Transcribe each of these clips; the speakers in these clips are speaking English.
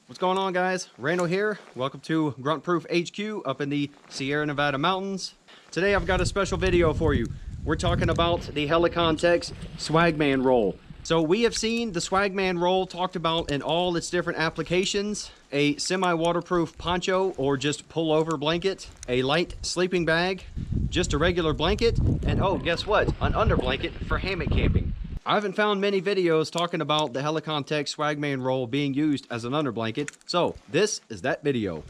What's going on, guys? Randall here. Welcome to Grunt Proof HQ up in the Sierra Nevada mountains. Today I've got a special video for you. We're talking about the Helikon-Tex Swagman roll. So we have seen the Swagman roll talked about in all its different applications: a semi-waterproof poncho or just pullover blanket, a light sleeping bag, just a regular blanket, and oh, guess what? An underblanket for hammock camping. I haven't found many videos talking about the Helikon-Tex Swagman roll being used as an underblanket, so this is that video.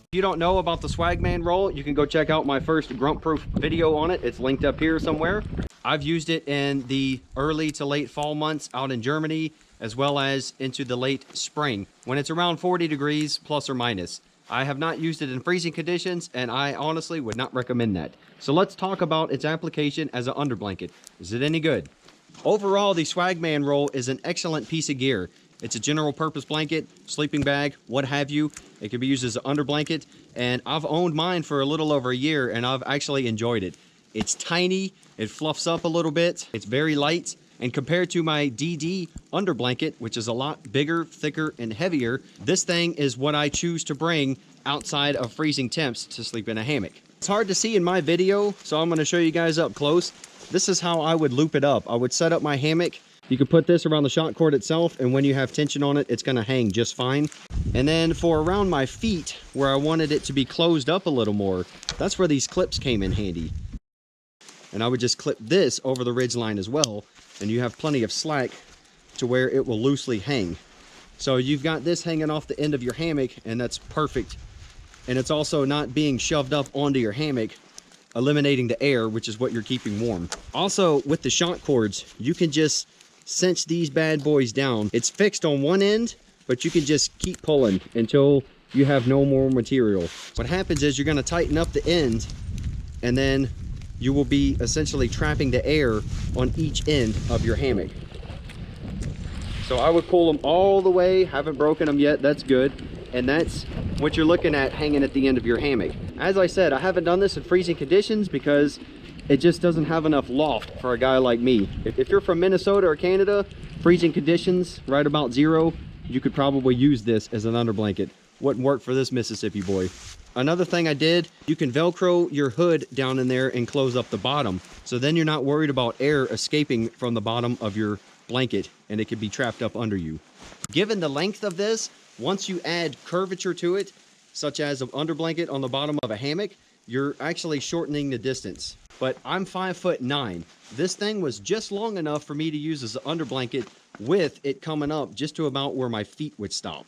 If you don't know about the Swagman roll, you can go check out my first Grunt Proof video on it. It's linked up here somewhere. I've used it in the early to late fall months out in Germany, as well as into the late spring when it's around 40 degrees plus or minus. I have not used it in freezing conditions, and I honestly would not recommend that. So let's talk about its application as an underblanket. Is it any good? Overall, the Swagman roll is an excellent piece of gear. It's a general purpose blanket, sleeping bag, what have you. It can be used as an underblanket, and I've owned mine for a little over a year, and I've actually enjoyed it. It's tiny, it fluffs up a little bit, it's very light, and compared to my DD underblanket, which is a lot bigger, thicker, and heavier, this thing is what I choose to bring outside of freezing temps to sleep in a hammock. It's hard to see in my video, so I'm going to show you guys up close. This is how I would loop it up. I would set up my hammock. You could put this around the shock cord itself, and when you have tension on it, it's going to hang just fine. And then for around my feet, where I wanted it to be closed up a little more, that's where these clips came in handy. And I would just clip this over the ridge line as well, and you have plenty of slack to where it will loosely hang. So you've got this hanging off the end of your hammock, and that's perfect. And it's also not being shoved up onto your hammock, eliminating the air, which is what you're keeping warm. Also, with the shock cords, you can just cinch these bad boys down. It's fixed on one end, but you can just keep pulling until you have no more material. What happens is you're going to tighten up the end, and then you will be essentially trapping the air on each end of your hammock. So I would pull them all the way. Haven't broken them yet. That's good. And that's what you're looking at hanging at the end of your hammock. As I said, I haven't done this in freezing conditions because it just doesn't have enough loft for a guy like me. If you're from Minnesota or Canada, freezing conditions right about zero, you could probably use this as an underblanket. Wouldn't work for this Mississippi boy. Another thing I did, you can Velcro your hood down in there and close up the bottom. So then you're not worried about air escaping from the bottom of your blanket, and it could be trapped up under you. Given the length of this, once you add curvature to it, such as an underblanket on the bottom of a hammock, you're actually shortening the distance. But I'm 5'9". This thing was just long enough for me to use as an underblanket with it coming up just to about where my feet would stop.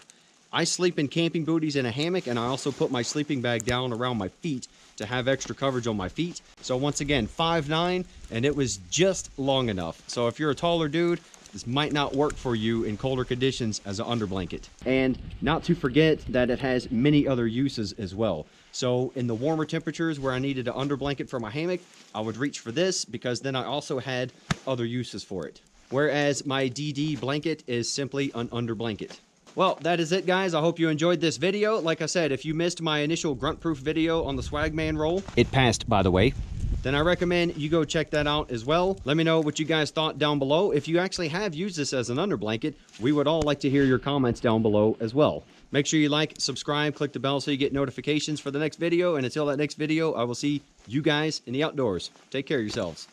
I sleep in camping booties in a hammock, and I also put my sleeping bag down around my feet to have extra coverage on my feet. So once again, 5'9", and it was just long enough. So if you're a taller dude, this might not work for you in colder conditions as an underblanket. And not to forget that it has many other uses as well. So in the warmer temperatures where I needed an underblanket for my hammock, I would reach for this because then I also had other uses for it. Whereas my DD blanket is simply an underblanket. Well, that is it, guys. I hope you enjoyed this video. Like I said, if you missed my initial Grunt Proof video on the Swagman roll, it passed, by the way, then I recommend you go check that out as well. Let me know what you guys thought down below. If you actually have used this as an underblanket, we would all like to hear your comments down below as well. Make sure you like, subscribe, click the bell so you get notifications for the next video. And until that next video, I will see you guys in the outdoors. Take care of yourselves.